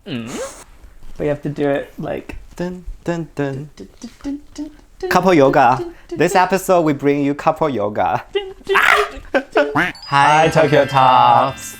We have to do it like... Dun, dun, dun. Couple yoga. This episode we bring you couple yoga. Hi, Tokyo Tops.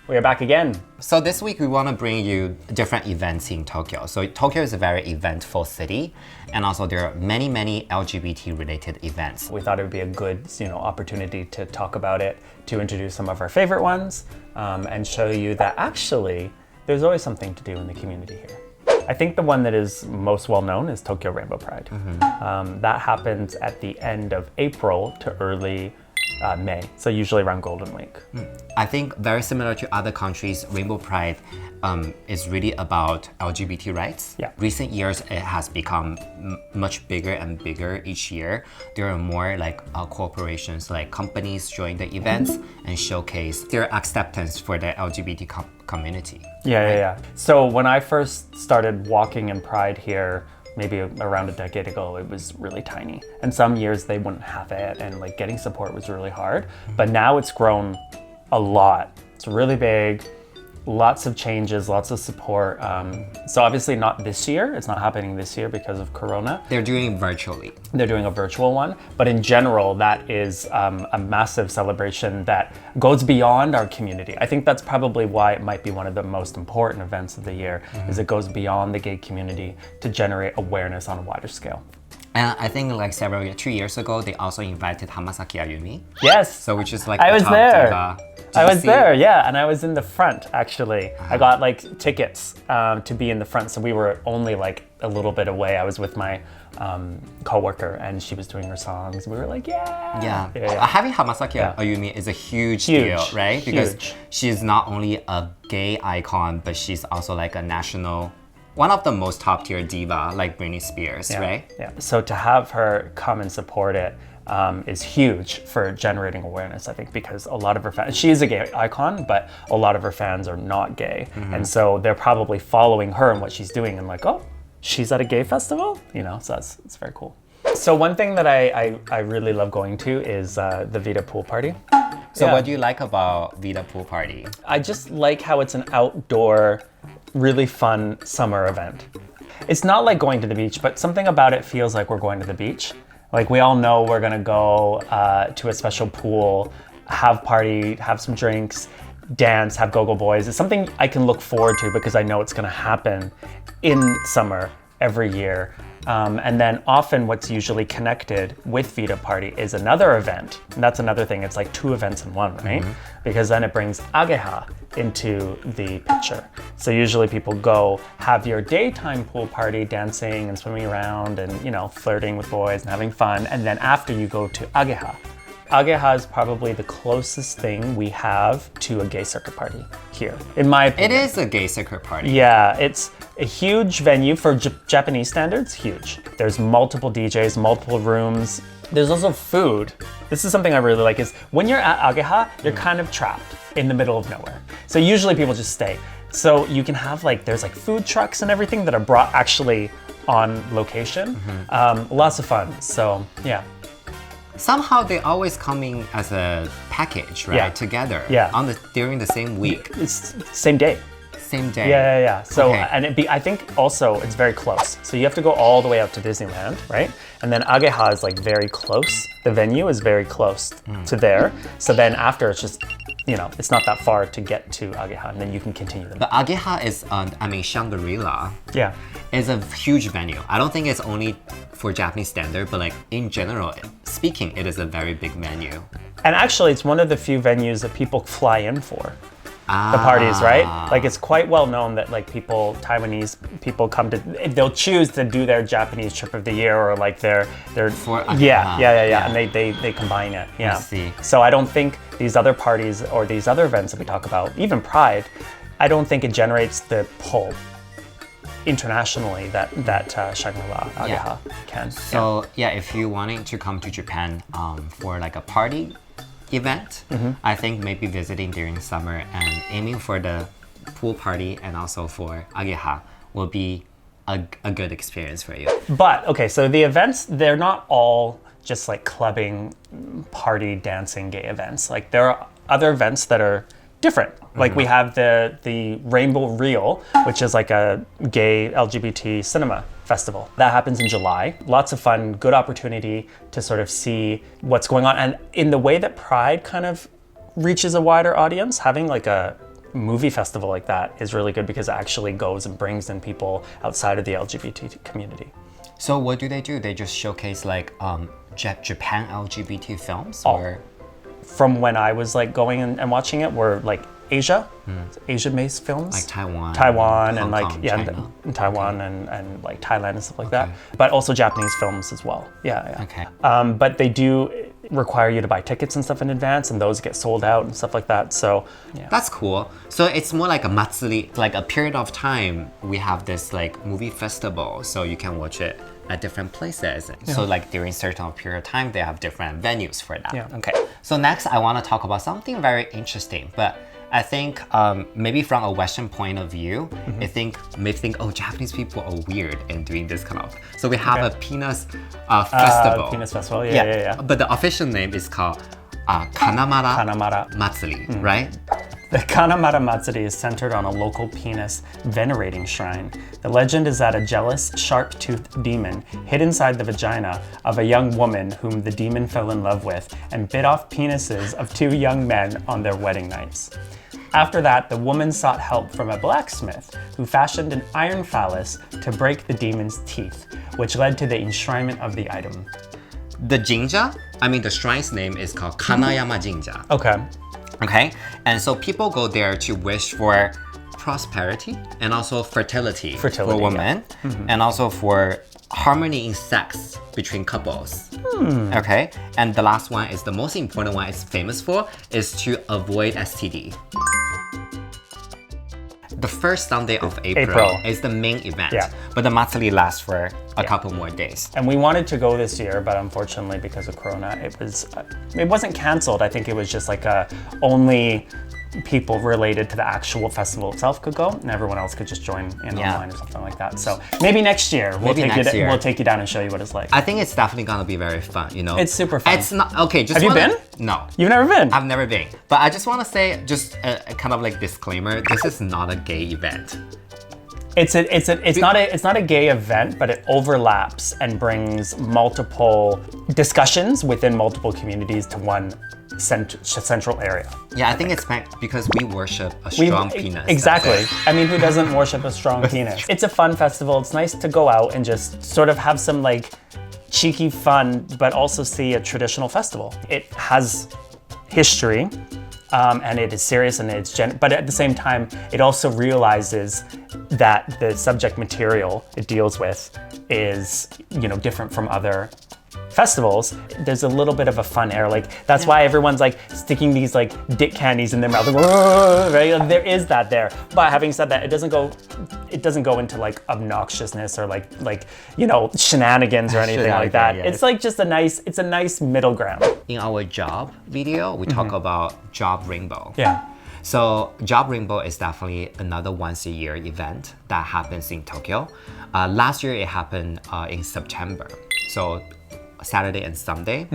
We are back again. So this week we want to bring you different events in Tokyo. So Tokyo is a very eventful city, and also there are many LGBT related events. We thought it would be a good, opportunity to talk about it, to introduce some of our favorite ones, and show you that actually there's always something to do in the community here. I think the one that is most well known is Tokyo Rainbow Pride. That happens at the end of April to early May, so usually around Golden Week. I think very similar to other countries, Rainbow Pride is really about LGBT rights. Yeah. Recent years, it has become much bigger and bigger each year. There are more corporations, like companies join the events and showcase their acceptance for the LGBT community. Yeah. So when I first started walking in Pride here, maybe around a decade ago, it was really tiny. And some years they wouldn't have it, and getting support was really hard. But now it's grown a lot. It's really big, lots of changes, lots of support. So obviously not this year, it's not happening this year because of Corona. They're doing it virtually. They're doing a virtual one, but in general, that is a massive celebration that goes beyond our community. I think that's probably why it might be one of the most important events of the year, is it goes beyond the gay community to generate awareness on a wider scale. And I think 2 years ago, they also invited Hamasaki Ayumi. Yes. So which is I was top there. diva. I was there, yeah, and I was in the front actually. I got tickets to be in the front, so we were only a little bit away. I was with my co-worker, and she was doing her songs. We were like, yeah. Having Hamasaki Ayumi is a huge deal, right? Because she's not only a gay icon, but she's also a national, one of the most top tier diva, like Britney Spears, right? Yeah. So to have her come and support it is huge for generating awareness, I think, because a lot of her fans, she is a gay icon, but a lot of her fans are not gay. And so they're probably following her and what she's doing and oh, she's at a gay festival? So it's very cool. So one thing that I really love going to is the Vita Pool Party. So what do you like about Vita Pool Party? I just like how it's an outdoor, really fun summer event. It's not like going to the beach, but something about it feels like we're going to the beach. We all know we're gonna go to a special pool, have party, have some drinks, dance, have go-go boys. It's something I can look forward to because I know it's gonna happen in summer every year. And then often what's usually connected with Vita Party is another event. And that's another thing, it's like 2 events in one, right? Because then it brings Ageha into the picture. So usually people go have your daytime pool party, dancing and swimming around and, flirting with boys and having fun. And then after you go to Ageha. Ageha is probably the closest thing we have to a gay circuit party here, in my opinion. It is a gay circuit party. Yeah, it's a huge venue for Japanese standards, huge. There's multiple DJs, multiple rooms. There's also food. This is something I really like, is when you're at Ageha, you're kind of trapped in the middle of nowhere. So usually people just stay. So you can have there's food trucks and everything that are brought actually on location. Lots of fun, so yeah. Somehow they always coming as a package, right? Yeah. Together. Yeah. During the same week. It's same day. Same day. Yeah. So, okay. and I think also it's very close. So you have to go all the way out to Disneyland, right? And then Ageha is very close. The venue is very close to there. So then after it's just, it's not that far to get to Ageha, and then you can continue them. But Ageha is, Shangri-La. Yeah. Is a huge venue. I don't think it's only for Japanese standard, but in general speaking, it is a very big venue. And actually, it's one of the few venues that people fly in for. The parties, right? It's quite well known that Taiwanese people come to, they'll choose to do their Japanese trip of the year or their yeah, and they combine it. Yeah. I see. So I don't think these other parties or these other events that we talk about, even Pride, I don't think it generates the pull internationally that Shangri-La Ageha can. So if you wanting to come to Japan for a party event, I think maybe visiting during summer and aiming for the pool party and also for Ageha will be a good experience for you. But okay, so the events, they're not all just clubbing, party, dancing, gay events. There are other events that are different. Like we have the Rainbow Reel, which is like a gay LGBT cinema festival. That happens in July. Lots of fun, good opportunity to sort of see what's going on. And in the way that Pride kind of reaches a wider audience, having like a movie festival like that is really good because it actually goes and brings in people outside of the LGBT community. So what do? They just showcase like Japan LGBT films, or from when I was like going and watching it were like Asia-based films, like Taiwan, and Hong like Kong, yeah, China. and Taiwan and like Thailand and stuff like that. But also Japanese films as well. Yeah. Okay. But they do require you to buy tickets and stuff in advance, and those get sold out and stuff like that. So yeah. That's cool. So it's more like a matsuri, like a period of time. We have this like movie festival, so you can watch it at different places. So like during certain period of time, they have different venues for that. Yeah. Okay. So next, I want to talk about something very interesting, but I think maybe from a Western point of view, I think may think, oh, Japanese people are weird in doing this kind of. So we have a penis festival. Penis festival. Yeah. But the official name is called Kanamara Matsuri, right? The Kanamara Matsuri is centered on a local penis venerating shrine. The legend is that a jealous, sharp-toothed demon hid inside the vagina of a young woman whom the demon fell in love with and bit off penises of two young men on their wedding nights. After that, the woman sought help from a blacksmith who fashioned an iron phallus to break the demon's teeth, which led to the enshrinement of the item. The jinja, the shrine's name is called Kanayama Jinja. Okay, and so people go there to wish for prosperity and also fertility for women, and also for harmony in sex between couples. Okay, and the last one is the most important one it's famous for, is to avoid STD. The first Sunday of April is the main event, but the Matsuri lasts for a couple more days. And we wanted to go this year, but unfortunately because of Corona, it wasn't canceled. I think it was just like only people related to the actual festival itself could go, and everyone else could just join in online or something like that. So maybe next year we'll take you down and show you what it's like. I think it's definitely gonna be very fun. It's super fun. It's not okay. Have you been? No, you've never been. I've never been. But I just want to say, just a kind of like disclaimer: this is not a gay event. It's not a gay event, but it overlaps and brings multiple discussions within multiple communities to one central area. Yeah, I think it's because we worship a strong penis. Exactly. Who doesn't worship a strong penis? It's a fun festival. It's nice to go out and just sort of have some like cheeky fun, but also see a traditional festival. It has history, and it is serious, and but at the same time, it also realizes that the subject material it deals with is, different from other festivals. There's a little bit of a fun air, that's why everyone's like sticking these like dick candies in their mouth, right? There is that there. But having said that, it doesn't go into like obnoxiousness or like shenanigans or anything like that. It's like just a nice middle ground. In our job video, we talk about Job Rainbow. Yeah. So Job Rainbow is definitely another once a year event that happens in Tokyo. Last year it happened in September. So Saturday and Sunday,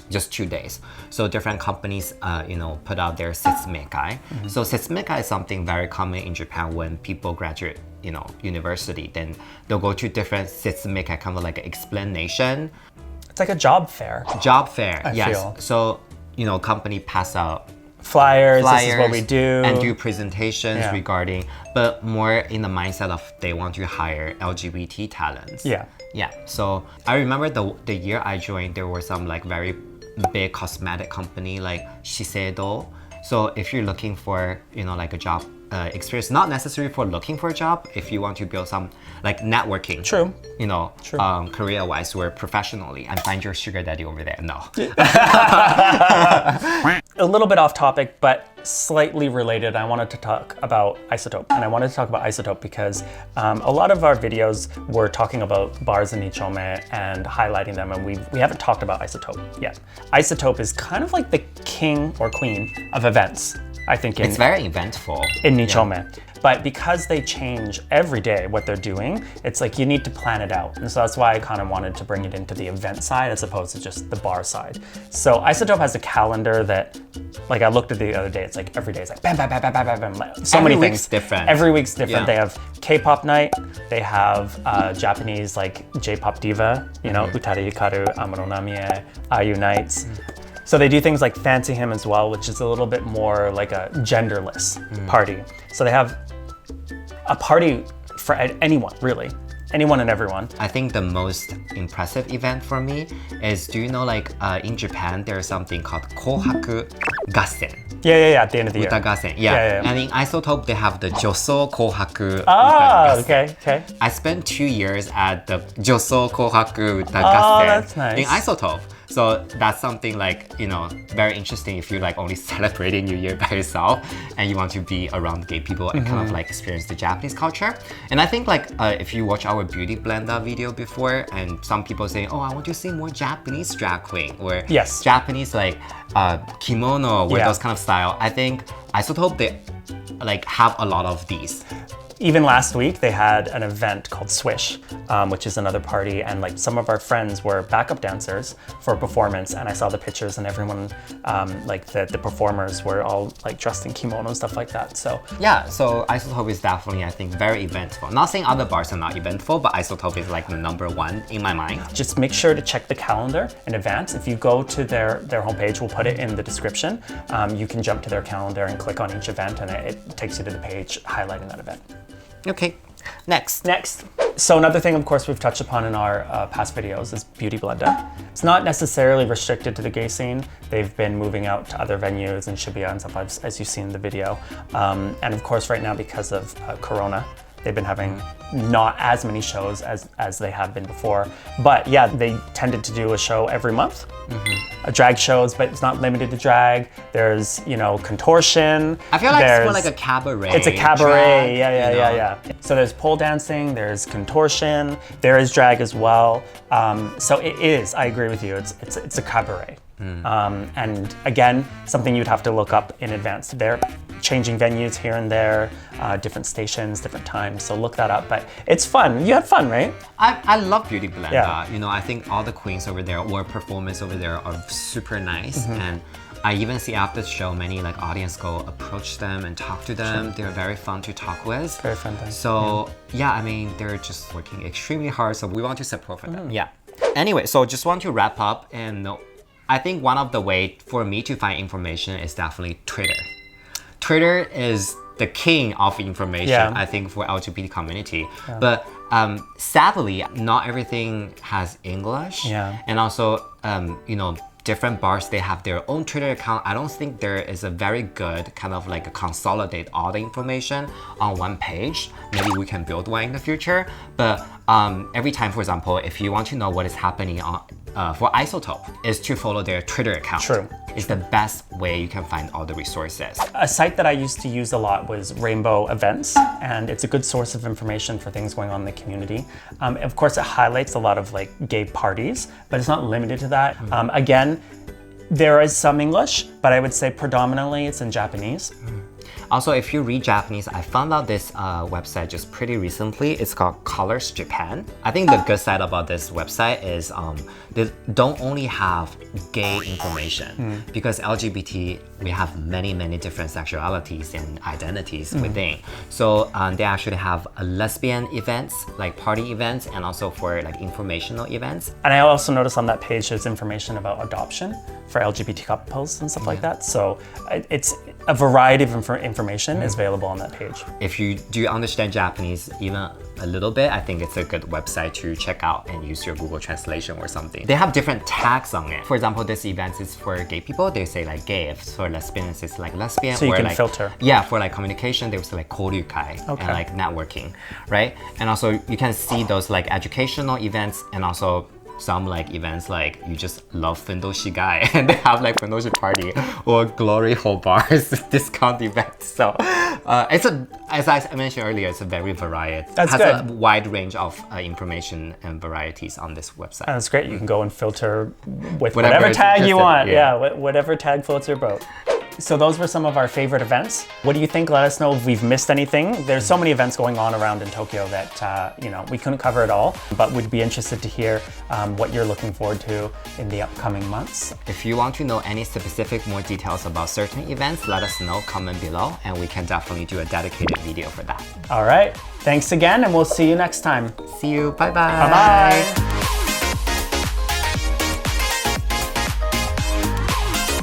just 2 days. So different companies, put out their setsumekai. So setsumekai is something very common in Japan when people graduate, university. Then they'll go to different setsumekai, kind of like an explanation. It's like a job fair. Job fair, I yes. feel. So, company pass out flyers, this is what we do. And do presentations regarding, but more in the mindset of they want to hire LGBT talents. Yeah, so I remember the year I joined, there were some like very big cosmetic company like Shiseido. So if you're looking for, like a job experience, not necessarily for looking for a job, if you want to build some like networking. True. Career-wise or professionally, and find your sugar daddy over there. No. A little bit off topic, but slightly related. I wanted to talk about Isotope, and I wanted to talk about Isotope because a lot of our videos were talking about bars in Nichome and highlighting them, and we haven't talked about Isotope yet. Isotope is kind of like the king or queen of events I think It's very eventful. in Nichome. But because they change every day what they're doing, it's like you need to plan it out. And so that's why I kind of wanted to bring it into the event side as opposed to just the bar side. So Isotope has a calendar that, like I looked at the other day, it's like every day it's like bam, bam, bam, bam, bam, bam, bam. So Every many week's things. different. Every week's different. Yeah. They have K-pop night. They have Japanese like J-pop diva, you know, Utari Hikaru, Amuro Namie, IU Nights. So they do things like Fancy Him as well, which is a little bit more like a genderless party. So they have a party for anyone, really. Anyone and everyone. I think the most impressive event for me is, do you know, like in Japan there's something called Kohaku Gassen. Yeah, at the end of the year. Uta Gassen. Yeah. Yeah. And in Isotope they have the Joso Kohaku Ah, Uta Gassen. okay. I spent 2 years at the Joso Kohaku Uta Oh, Gassen that's nice. in Isotope. So that's something like, you know, very interesting if you like only celebrating New Year by yourself and you want to be around gay people and kind of like experience the Japanese culture. And I think like if you watch our Beauty Blender video before and some people say, oh, I want to see more Japanese drag queen or Yes. Japanese like kimono or Yeah. those kind of style. I think Isotope, they like have a lot of these. Even last week, they had an event called Swish, which is another party, and like some of our friends were backup dancers for a performance, and I saw the pictures, and everyone, like the performers were all like dressed in kimono and stuff like that. So Yeah, so Isotope is definitely, I think, very eventful. Not saying other bars are not eventful, but Isotope is like the #1 in my mind. just make sure to check the calendar in advance. If you go to their homepage, we'll put it in the description. You can jump to their calendar and click on each event, and it takes you to the page highlighting that event. Okay, next. Next. So another thing, of course, we've touched upon in our past videos is Beauty Blender. It's not necessarily restricted to the gay scene. They've been moving out to other venues in Shibuya and stuff, as you've seen in the video. And of course, right now, because of Corona, they've been having not as many shows as they have been before. But yeah, they tended to do a show every month. Drag shows, but it's not limited to drag. There's, you know, contortion. I feel like it's more There's- like a cabaret. it's a cabaret, drag, you know? yeah. So there's pole dancing, there's contortion, there is drag as well. So it is, I agree with you, it's a cabaret. And again, something you'd have to look up in advance. They're changing venues here and there, different stations, different times, so look that up. But it's fun. You had fun, right? I love Beauty Blender. Yeah. You know, I think all the queens over there or performers over there are super nice. And I even see after the show, many like audience go approach them and talk to them. They're very fun to talk with. Very fun thing. So yeah, I mean, they're just working extremely hard. So we want to support for them. Yeah. Anyway, so just want to wrap up, and I think one of the way for me to find information is definitely Twitter. Twitter is the king of information, Yeah. I think, for LGBT community. But sadly, not everything has English. Yeah. And also, you know, different bars, they have their own Twitter account. I don't think there is a very good kind of like a consolidate all the information on one page. Maybe we can build one in the future. But every time, for example, if you want to know what is happening on for Isotope, is to follow their Twitter account. True. It's the best way you can find all the resources. A site that I used to use a lot was Rainbow Events, and it's a good source of information for things going on in the community. Of course, it highlights a lot of like gay parties, but it's not limited to that. Again, there is some English, but I would say predominantly it's in Japanese. Also, if you read Japanese, I found out this website just pretty recently. It's called Colors Japan. I think the good side about this website is they don't only have gay information, because LGBT, we have many different sexualities and identities within. So they actually have lesbian events, like party events, and also for like informational events. And I also noticed on that page there's information about adoption for LGBT couples and stuff like that. So it's a variety of information is available on that page. If you do understand Japanese even a little bit, I think it's a good website to check out and use your Google Translation or something. They have different tags on it. For example, this event is for gay people, they say like gay. If for lesbians, it's like lesbian. So you or can like, filter. Yeah, for like communication, they would say like koryukai Okay. and like networking, right? And also you can see those like educational events, and also some like events like you just love Fendoshi Guy and they have like Fendoshi party or Glory Hole Bars discount event. So it's as I mentioned earlier, it's a very variety. That's has good. a wide range of information and varieties on this website. And it's great. You can go and filter with Whatever whatever is tag you interested, want. yeah. Whatever tag floats your boat. So those were some of our favorite events. What do you think? Let us know if we've missed anything. There's so many events going on around in Tokyo that we couldn't cover it all, but we'd be interested to hear what you're looking forward to in the upcoming months. If you want to know any specific more details about certain events, let us know, comment below, and we can definitely do a dedicated video for that. All right, thanks again, and we'll see you next time. See you, bye-bye. Bye-bye.